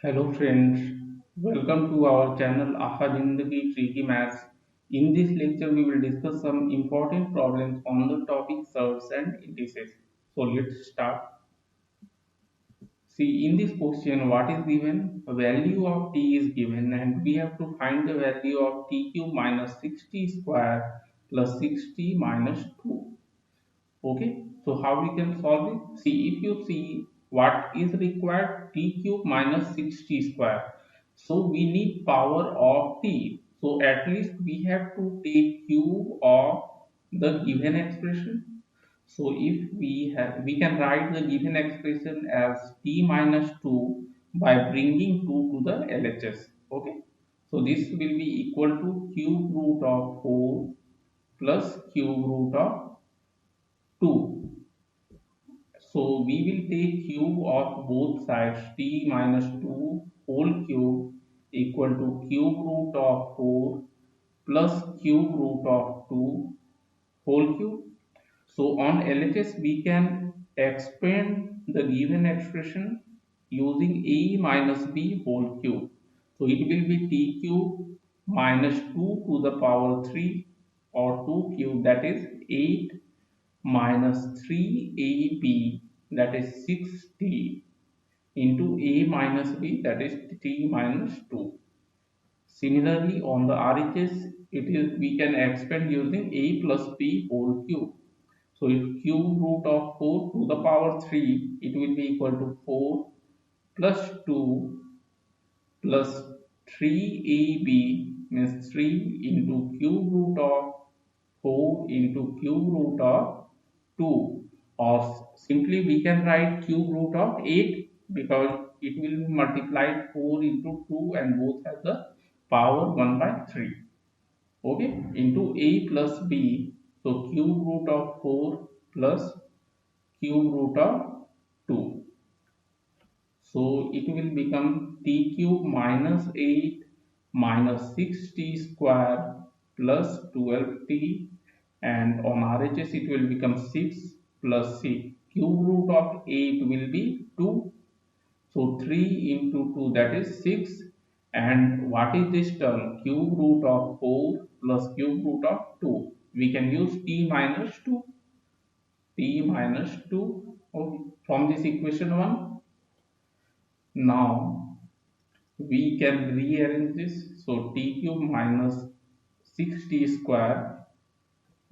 Hello friends, welcome to our channel Aha Zindagi Tricky Maths. In this lecture, we will discuss some important problems on the topic surds and indices. So let's start. See, in this question, what is given? A value of t is given, and we have to find the value of t cube minus 60 square plus 60 minus 2. Okay, so how we can solve it? See, if you see what is required, t cube minus 60 square. So we need power of t. So at least we have to take cube of the given expression. So if we can write the given expression as t minus 2 by bringing 2 to the LHS. Okay, so this will be equal to cube root of 4 plus cube root of 2. So we will take cube of both sides t minus 2 whole cube equal to cube root of 4 plus cube root of 2 whole cube. So on LHS we can expand the given expression using a minus b whole cube. So it will be t cube minus 2 to the power 3 or 2 cube, that is 8 minus 3ab, that is 6t, into a minus b, that is t minus 2. Similarly, on the RHS, it is we can expand using a plus b whole cube. So if cube root of 4 to the power 3, it will be equal to 4 plus 2 plus 3ab, means 3 into cube root of 4 into cube root of 2, or simply we can write cube root of 8 because it will be multiplied 4 into 2 and both have the power 1 by 3. Okay, into a plus b, so cube root of 4 plus cube root of 2. So it will become t cube minus 8 minus 6t square plus 12t, and on RHS it will become 6 plus 6. Cube root of 8 will be 2. So 3 into 2, that is 6. And what is this term? Cube root of 4 plus cube root of 2. We can use t minus 2. T minus 2. Okay. From this equation 1. Now we can rearrange this. So t cube minus 6t square,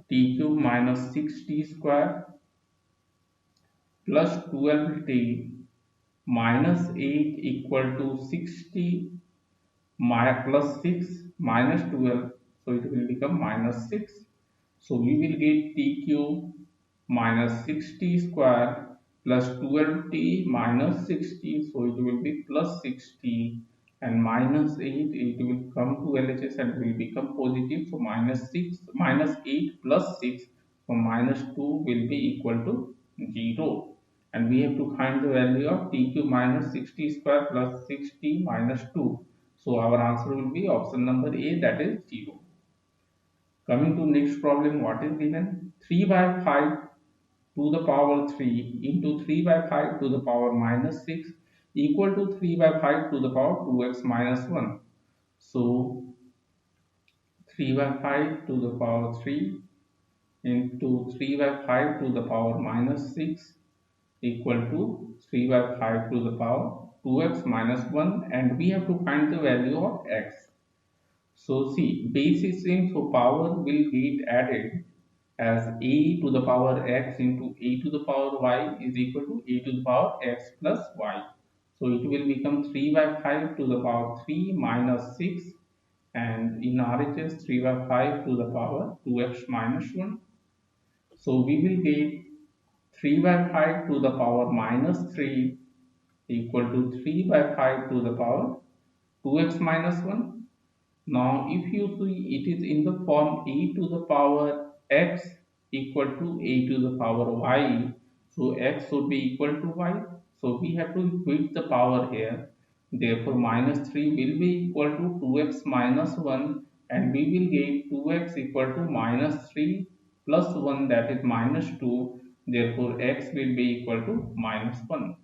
t cube minus 6t square plus 12t minus 8 equal to 60 plus 6 minus 12. So it will become minus 6. So we will get t cube minus 60 square plus 12t minus 60. So it will be plus 60, and minus 8, it will come to LHS and will become positive. So minus 6 minus 8 plus 6, so minus 2 will be equal to 0. And we have to find the value of t cube minus 60 square plus 60 minus 2. So our answer will be option number A, that is 0. Coming to next problem, what is given? 3 by 5 to the power 3 into 3 by 5 to the power minus 6 equal to 3 by 5 to the power 2x minus 1. So 3 by 5 to the power 3 into 3 by 5 to the power minus 6 equal to 3 by 5 to the power 2x minus 1, and we have to find the value of x. So see, base is same, so power will get added as a to the power x into a to the power y is equal to a to the power x plus y. So it will become 3 by 5 to the power 3 minus 6, and in RHS 3 by 5 to the power 2x minus 1. So we will get 3 by 5 to the power minus 3 equal to 3 by 5 to the power 2x minus 1. Now if you see, it is in the form a to the power x equal to a to the power y. So x should be equal to y. So we have to equate the power here. Therefore minus 3 will be equal to 2x minus 1, and we will get 2x equal to minus 3 plus 1, that is minus 2. Therefore x will be equal to minus 1.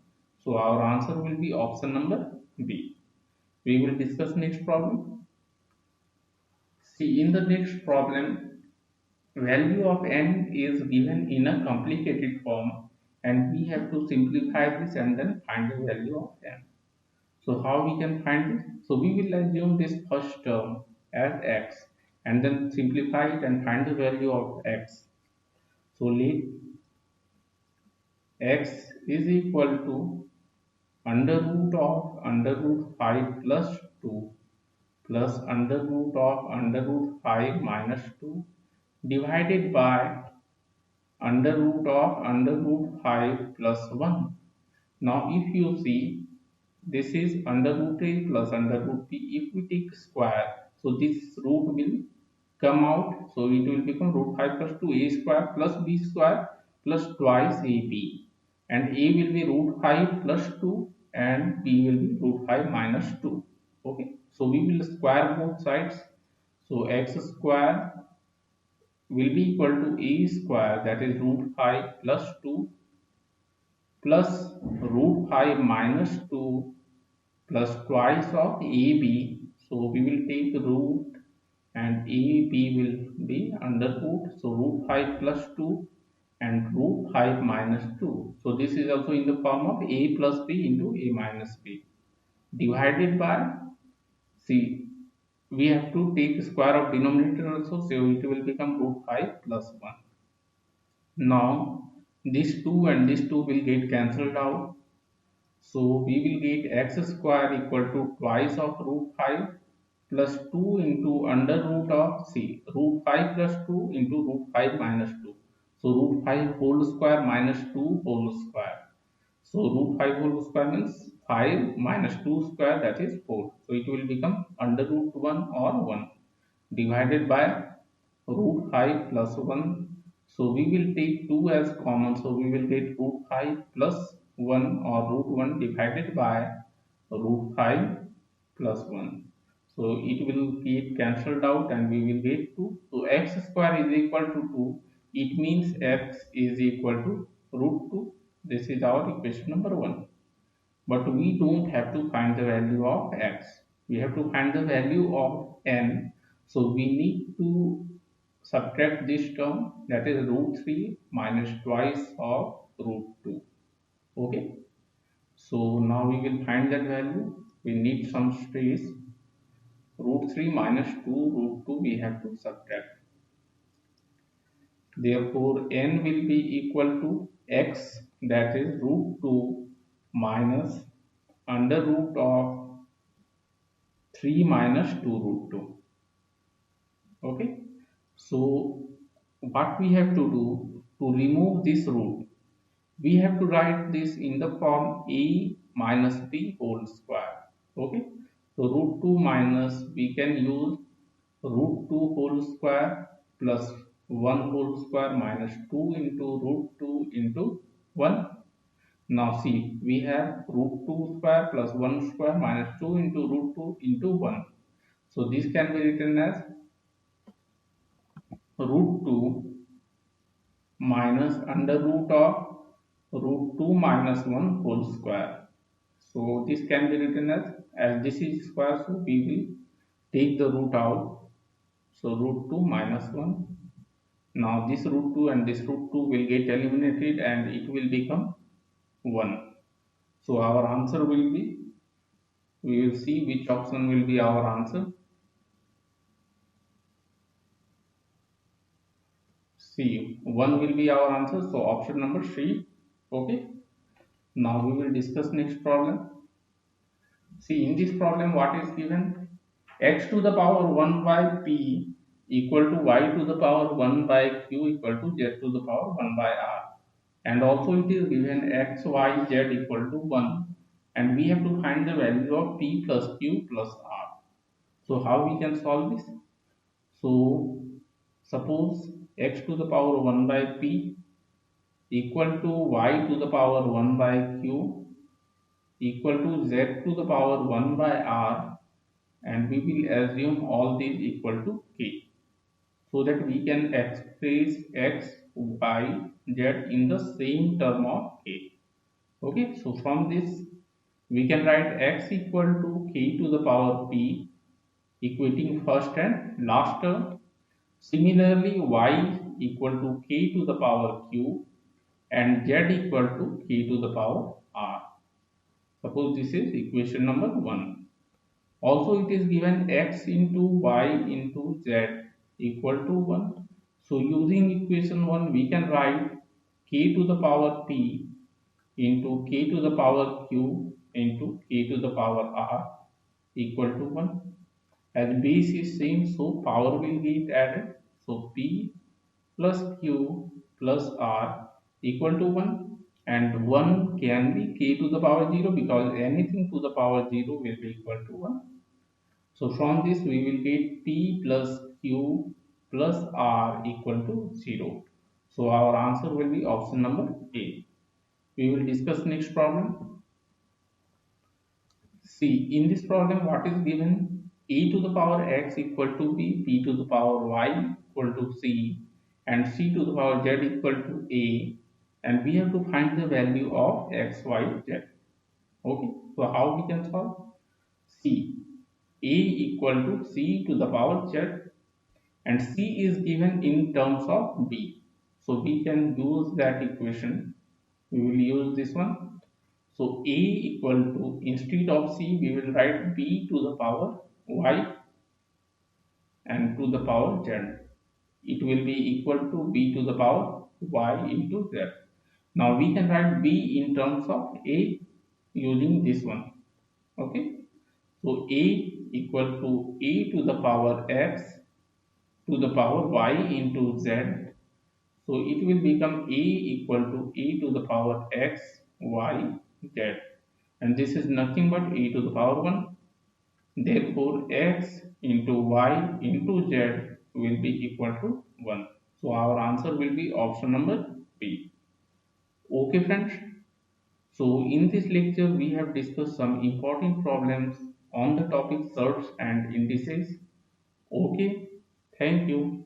So our answer will be option number B. We will discuss next problem. See, in the next problem, value of n is given in a complicated form, and we have to simplify this and then find the value of n. So how we can find it? So we will assume this first term as x and then simplify it and find the value of x. So let x is equal to under root 5 plus 2 plus under root 5 minus 2 divided by under root 5 plus 1. Now if you see, this is under root a plus under root b. If we take square, so this root will come out, so it will become root 5 plus 2a square plus b square plus twice ab, and a will be root 5 plus 2 and b will be root 5 minus 2. Okay, so we will square both sides. So x square will be equal to a square, that is root 5 plus 2 plus root 5 minus 2 plus twice of AB. So we will take root and AB will be under root. So root 5 plus 2 and root 5 minus 2. So this is also in the form of A plus B into A minus B divided by, see, we have to take square of denominator also, so it will become root 5 plus 1. Now this 2 and this 2 will get cancelled out. So we will get x square equal to twice of root 5 plus 2 into under root of, see, root 5 plus 2 into root 5 minus 2. So root 5 whole square minus 2 whole square. So root 5 whole square means 5 minus 2 square, that is 4. So it will become under root 1 or 1 divided by root 5 plus 1. So we will take 2 as common. So we will get root 5 plus 1 or root 1 divided by root 5 plus 1. So it will get cancelled out and we will get 2. So x square is equal to 2. It means x is equal to root 2. This is our equation number 1. But we don't have to find the value of x. We have to find the value of n. So we need to subtract this term, that is root 3 minus twice of root 2. Okay. So now we will find that value. We need some space. Root 3 minus 2 root 2 we have to subtract. Therefore n will be equal to x, that is root 2 minus under root of 3 minus 2 root 2. Okay. So what we have to do to remove this root, we have to write this in the form a minus b whole square. Okay. So root 2 minus, we can use root 2 whole square plus 1 whole square minus 2 into root 2 into 1. Now see, we have root 2 square plus 1 square minus 2 into root 2 into 1. So this can be written as root 2 minus under root of root 2 minus 1 whole square. So this can be written as this is square, so we will take the root out. So root 2 minus 1. Now this root 2 and this root 2 will get eliminated and it will become 1. So our answer will be, we will see which option will be our answer. C, 1 will be our answer, so option number C. Okay. Now we will discuss next problem. See, in this problem what is given? X to the power 1 by p equal to y to the power 1 by q equal to z to the power 1 by r. And also it is given x, y, z equal to 1. And we have to find the value of p plus q plus r. So how we can solve this? So suppose x to the power 1 by p equal to y to the power 1 by q equal to z to the power 1 by r, and we will assume all these equal to k, so that we can express x, y, z in the same term of k. Okay, so from this We can write x equal to k to the power p, equating first and last term. Similarly, y equal to k to the power q and z equal to k to the power r. Suppose this is equation number 1. Also, it is given x into y into z equal to 1. So, using equation 1, we can write k to the power p into k to the power q into k to the power r equal to 1. As base is same, so power will get added. So, p plus q plus r equal to 1, and 1 can be k to the power 0 because anything to the power 0 will be equal to 1. So from this we will get p plus q plus r equal to 0. So our answer will be option number A. We will discuss next problem. See, in this problem what is given? A to the power x equal to b, p to the power y equal to c, and c to the power z equal to a, and we have to find the value of x, y, z. Okay, so how we can solve? C, a equal to c to the power z, and c is given in terms of b. So we can use that equation. We will use this one. So a equal to, instead of c, we will write b to the power y and to the power z. It will be equal to b to the power y into z. Now we can write b in terms of a using this one. Okay. So a equal to a to the power x to the power y into z. So it will become a equal to a to the power x, y, z. And this is nothing but a to the power 1. Therefore, x into y into z will be equal to 1. So our answer will be option number B. Okay friends. So in this lecture we have discussed some important problems on the topic surds and indices. Okay. Thank you.